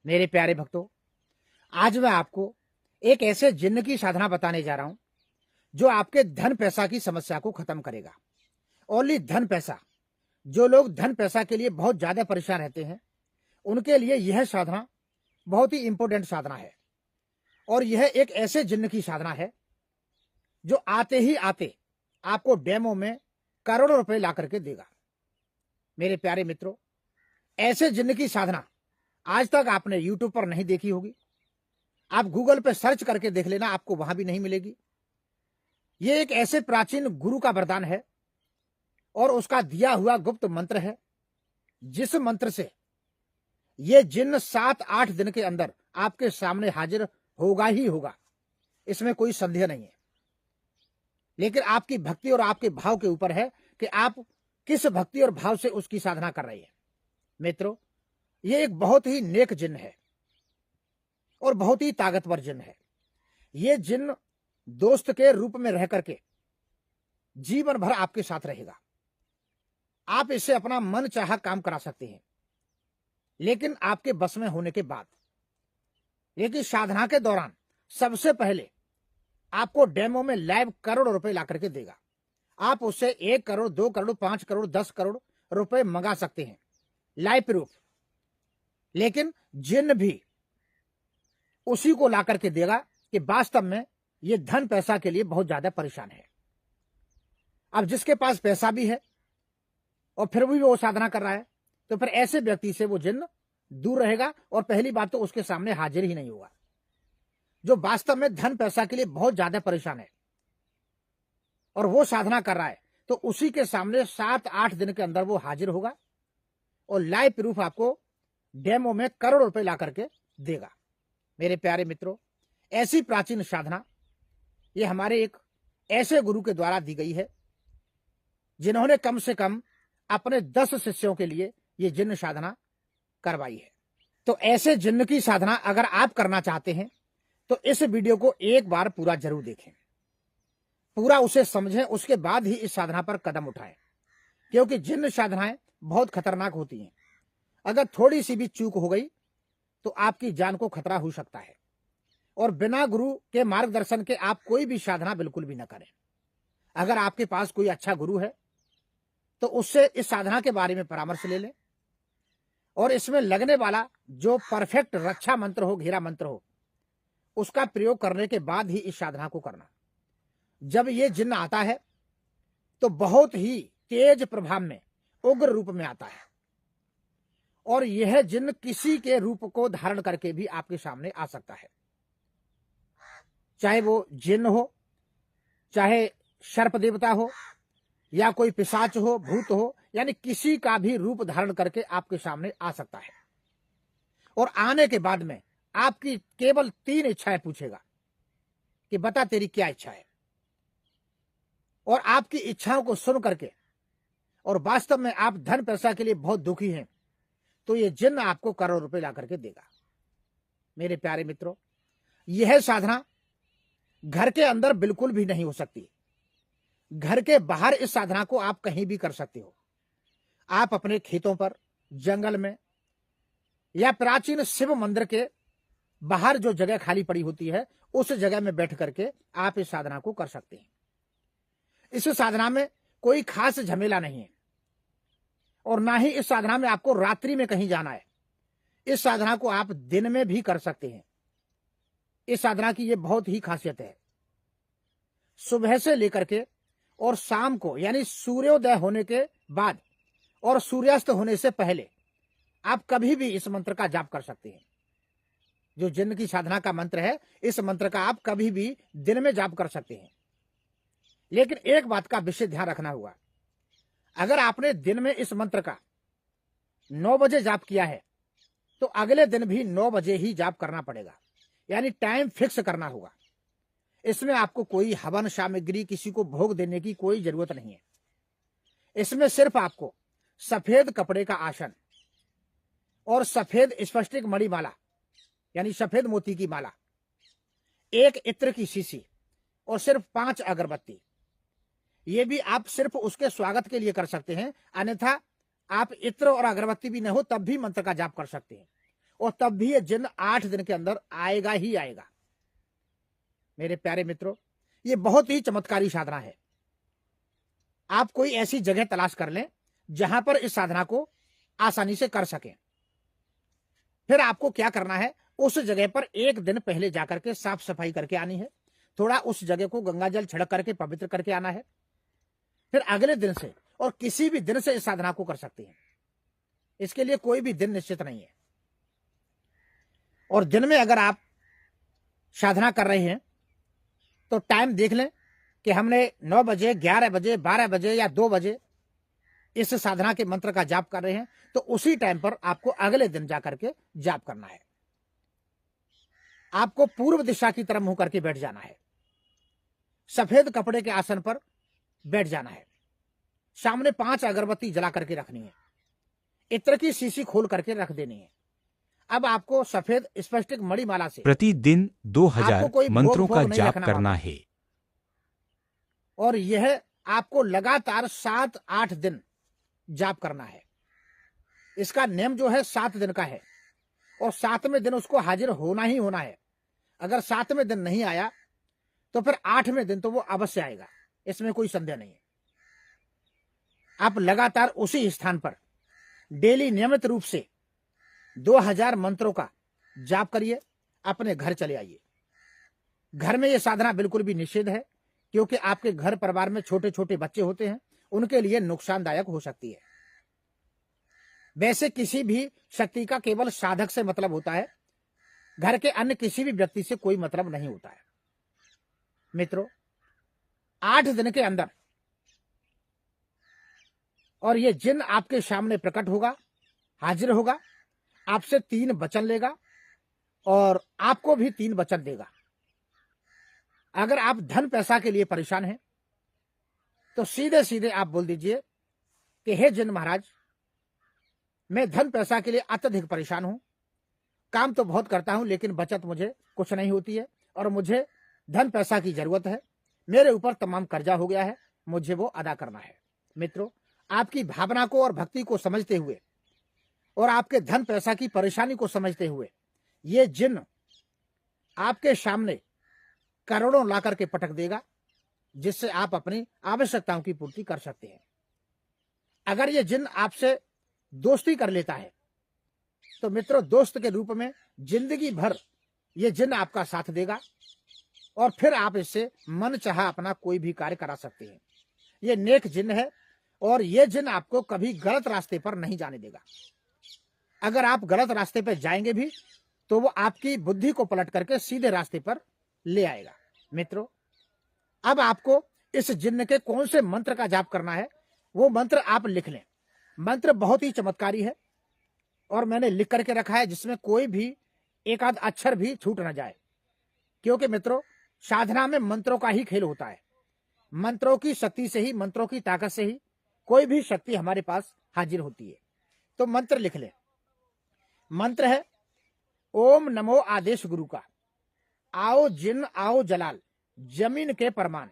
मेरे प्यारे भक्तों, आज मैं आपको एक ऐसे जिन्न की साधना बताने जा रहा हूं जो आपके धन पैसा की समस्या को खत्म करेगा। ओनली धन पैसा। जो लोग धन पैसा के लिए बहुत ज्यादा परेशान रहते हैं उनके लिए यह साधना बहुत ही इंपॉर्टेंट साधना है। और यह एक ऐसे जिन्न की साधना है जो आते ही आते आपको डेमो में करोड़ों रुपए ला करके देगा। मेरे प्यारे मित्रों, ऐसे जिन्न की साधना आज तक आपने यूट्यूब पर नहीं देखी होगी। आप गूगल पे सर्च करके देख लेना, आपको वहां भी नहीं मिलेगी। ये एक ऐसे प्राचीन गुरु का वरदान है और उसका दिया हुआ गुप्त मंत्र है, जिस मंत्र से ये जिन्न 7-8 दिन के अंदर आपके सामने हाजिर होगा ही होगा। इसमें कोई संदेह नहीं है। लेकिन आपकी भक्ति और आपके भाव के ऊपर है कि आप किस भक्ति और भाव से उसकी साधना कर रहे हैं। मित्रों, ये एक बहुत ही नेक जिन्न है और बहुत ही ताकतवर जिन्न है। ये जिन्न दोस्त के रूप में रह करके जीवन भर आपके साथ रहेगा। आप इससे अपना मन चाहा काम करा सकते हैं, लेकिन आपके बस में होने के बाद। लेकिन साधना के दौरान सबसे पहले आपको डेमो में लाइव करोड़ रुपए ला करके देगा। आप उससे 1 करोड़, 2 करोड़, 5 करोड़, 10 करोड़ रुपए मंगा सकते हैं, लाइव प्रूफ। लेकिन जिन्न भी उसी को ला करके देगा कि वास्तव में ये धन पैसा के लिए बहुत ज्यादा परेशान है। अब जिसके पास पैसा भी है और फिर भी वो साधना कर रहा है, तो फिर ऐसे व्यक्ति से वो जिन्न दूर रहेगा और पहली बात तो उसके सामने हाजिर ही नहीं होगा। जो वास्तव में धन पैसा के लिए बहुत ज्यादा परेशान है और वो साधना कर रहा है, तो उसी के सामने 7-8 दिन के अंदर वो हाजिर होगा और लाइव प्रूफ आपको डेमो में करोड़ रुपए ला करके देगा। मेरे प्यारे मित्रों, ऐसी प्राचीन साधना ये हमारे एक ऐसे गुरु के द्वारा दी गई है जिन्होंने कम से कम अपने 10 शिष्यों के लिए ये जिन्न साधना करवाई है। तो ऐसे जिन्न की साधना अगर आप करना चाहते हैं तो इस वीडियो को एक बार पूरा जरूर देखें, पूरा उसे समझें, उसके बाद ही इस साधना पर कदम उठाएं। क्योंकि जिन्न साधनाएं बहुत खतरनाक होती हैं। अगर थोड़ी सी भी चूक हो गई तो आपकी जान को खतरा हो सकता है। और बिना गुरु के मार्गदर्शन के आप कोई भी साधना बिल्कुल भी न करें। अगर आपके पास कोई अच्छा गुरु है तो उससे इस साधना के बारे में परामर्श ले लें और इसमें लगने वाला जो परफेक्ट रक्षा मंत्र हो, घेरा मंत्र हो, उसका प्रयोग करने के बाद ही इस साधना को करना। जब ये जिन्न आता है तो बहुत ही तेज प्रभाव में, उग्र रूप में आता है और यह जिन्न किसी के रूप को धारण करके भी आपके सामने आ सकता है। चाहे वो जिन्न हो, चाहे सर्प देवता हो, या कोई पिशाच हो, भूत हो, यानी किसी का भी रूप धारण करके आपके सामने आ सकता है। और आने के बाद में आपकी केवल 3 इच्छाएं पूछेगा कि बता तेरी क्या इच्छा है। और आपकी इच्छाओं को सुन करके और वास्तव में आप धन पैसा के लिए बहुत दुखी हैं, तो ये जिन्न आपको करोड़ रुपए ला करके देगा। मेरे प्यारे मित्रों, यह साधना घर के अंदर बिल्कुल भी नहीं हो सकती। घर के बाहर इस साधना को आप कहीं भी कर सकते हो। आप अपने खेतों पर, जंगल में, या प्राचीन शिव मंदिर के बाहर जो जगह खाली पड़ी होती है, उस जगह में बैठ करके आप इस साधना को कर सकते हैं। इस साधना में कोई खास झमेला नहीं है और ना ही इस साधना में आपको रात्रि में कहीं जाना है। इस साधना को आप दिन में भी कर सकते हैं। इस साधना की यह बहुत ही खासियत है। सुबह से लेकर के और शाम को, यानी सूर्योदय होने के बाद और सूर्यास्त होने से पहले आप कभी भी इस मंत्र का जाप कर सकते हैं। जो जिन्न की साधना का मंत्र है, इस मंत्र का आप कभी भी दिन में जाप कर सकते हैं। लेकिन एक बात का विशेष ध्यान रखना होगा। अगर आपने दिन में इस मंत्र का 9 बजे जाप किया है तो अगले दिन भी 9 बजे ही जाप करना पड़ेगा, यानी टाइम फिक्स करना होगा। इसमें आपको कोई हवन सामग्री, किसी को भोग देने की कोई जरूरत नहीं है। इसमें सिर्फ आपको सफेद कपड़े का आसन और सफेद स्फटिक मणि माला, यानी सफेद मोती की माला, 1 इत्र की शीशी और सिर्फ 5 अगरबत्ती। ये भी आप सिर्फ उसके स्वागत के लिए कर सकते हैं, अन्यथा आप इत्र और अगरबत्ती भी न हो तब भी मंत्र का जाप कर सकते हैं। और तब भी ये जिन्न 8 दिन के अंदर आएगा ही आएगा। मेरे प्यारे मित्रों, ये बहुत ही चमत्कारी साधना है। आप कोई ऐसी जगह तलाश कर लें जहां पर इस साधना को आसानी से कर सकें। फिर आपको क्या करना है, उस जगह पर एक दिन पहले जाकर के साफ सफाई करके आनी है। थोड़ा उस जगह को गंगा जल छिड़क करके पवित्र करके आना है। फिर अगले दिन से और किसी भी दिन से इस साधना को कर सकते हैं। इसके लिए कोई भी दिन निश्चित नहीं है। और दिन में अगर आप साधना कर रहे हैं तो टाइम देख लें कि हमने 9 बजे, 11 बजे, 12 बजे या 2 बजे इस साधना के मंत्र का जाप कर रहे हैं, तो उसी टाइम पर आपको अगले दिन जाकर के जाप करना है। आपको पूर्व दिशा की तरफ मुंह करके बैठ जाना है। सफेद कपड़े के आसन पर बैठ जाना है। सामने 5 अगरबत्ती जला करके रखनी है। इत्र की शीशी खोल करके रख देनी है। अब आपको सफेद स्पष्टिक मणिमाला से प्रतिदिन 2000 आपको कोई मंत्रों भोग का नहीं जाप रखना करना होगा। है। और यह आपको लगातार 7-8 दिन जाप करना है। इसका नियम जो है 7 दिन का है और 7वें दिन उसको हाजिर होना ही होना है। अगर 7वें दिन नहीं आया तो फिर 8वें दिन तो वो अवश्य आएगा, इसमें कोई संदेह नहीं है। आप लगातार उसी स्थान पर डेली नियमित रूप से 2000 मंत्रों का जाप करिए। अपने घर चले आइए। घर में यह साधना बिल्कुल भी निषेध है, क्योंकि आपके घर परिवार में छोटे छोटे बच्चे होते हैं, उनके लिए नुकसानदायक हो सकती है। वैसे किसी भी शक्ति का केवल साधक से मतलब होता है, घर के अन्य किसी भी व्यक्ति से कोई मतलब नहीं होता है। मित्रों, 8 दिन के अंदर और ये जिन्न आपके सामने प्रकट होगा, हाजिर होगा, आपसे 3 वचन लेगा और आपको भी 3 वचन देगा। अगर आप धन पैसा के लिए परेशान हैं तो सीधे सीधे आप बोल दीजिए कि हे जिन्न महाराज, मैं धन पैसा के लिए अत्यधिक परेशान हूं। काम तो बहुत करता हूं लेकिन बचत मुझे कुछ नहीं होती है और मुझे धन पैसा की जरूरत है। मेरे ऊपर तमाम कर्जा हो गया है, मुझे वो अदा करना है। मित्रों, आपकी भावना को और भक्ति को समझते हुए और आपके धन पैसा की परेशानी को समझते हुए ये जिन्न आपके सामने करोड़ों ला करके पटक देगा, जिससे आप अपनी आवश्यकताओं की पूर्ति कर सकते हैं। अगर ये जिन्न आपसे दोस्ती कर लेता है तो मित्रों, दोस्त के रूप में जिंदगी भर ये जिन्न आपका साथ देगा और फिर आप इससे मन चाहा अपना कोई भी कार्य करा सकते हैं। ये नेक जिन्न है और ये जिन्न आपको कभी गलत रास्ते पर नहीं जाने देगा। अगर आप गलत रास्ते पर जाएंगे भी तो वो आपकी बुद्धि को पलट करके सीधे रास्ते पर ले आएगा। मित्रों, अब आपको इस जिन्न के कौन से मंत्र का जाप करना है, वो मंत्र आप लिख लें। मंत्र बहुत ही चमत्कारी है और मैंने लिख करके रखा है, जिसमें कोई भी एक आध अक्षर भी छूट ना जाए, क्योंकि मित्रों, साधना में मंत्रों का ही खेल होता है। मंत्रों की शक्ति से ही, मंत्रों की ताकत से ही कोई भी शक्ति हमारे पास हाजिर होती है। तो मंत्र लिख लें। मंत्र है ओम नमो आदेश गुरु का, आओ जिन्न आओ जलाल, जमीन के परमान,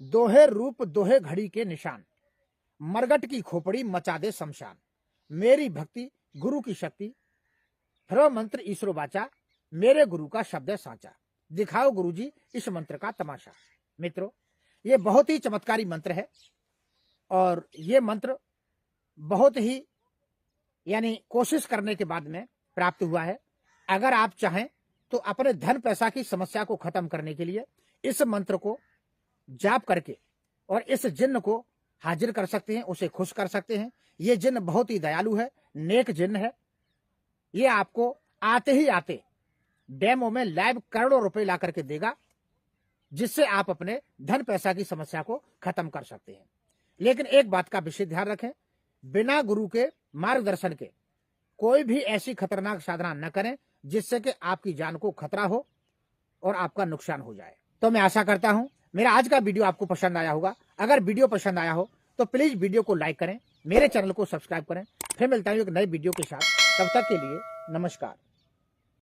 दोहे रूप दोहे घड़ी के निशान, मरगट की खोपड़ी मचा दे शमशान, मेरी भक्ति गुरु की शक्ति, ध्रुव मंत्र ईश्वरो वाचा, मेरे गुरु का शब्द है साचा, दिखाओ गुरुजी इस मंत्र का तमाशा। मित्रों, ये बहुत ही चमत्कारी मंत्र है और ये मंत्र बहुत ही कोशिश करने के बाद में प्राप्त हुआ है। अगर आप चाहें तो अपने धन पैसा की समस्या को खत्म करने के लिए इस मंत्र को जाप करके और इस जिन्न को हाजिर कर सकते हैं, उसे खुश कर सकते हैं। ये जिन्न बहुत ही दयालु है, नेक जिन्न है। ये आपको आते ही आते डेमो में लाइव करोड़ों रुपए ला करके देगा, जिससे आप अपने धन पैसा की समस्या को खत्म कर सकते हैं। लेकिन एक बात का विशेष ध्यान रखें, बिना गुरु के मार्गदर्शन के कोई भी ऐसी खतरनाक साधना न करें जिससे कि आपकी जान को खतरा हो और आपका नुकसान हो जाए। तो मैं आशा करता हूं मेरा आज का वीडियो आपको पसंद आया होगा। अगर वीडियो पसंद आया हो तो प्लीज वीडियो को लाइक करें, मेरे चैनल को सब्सक्राइब करें। फिर मिलता हूं एक नए वीडियो के साथ, तब तक के लिए नमस्कार।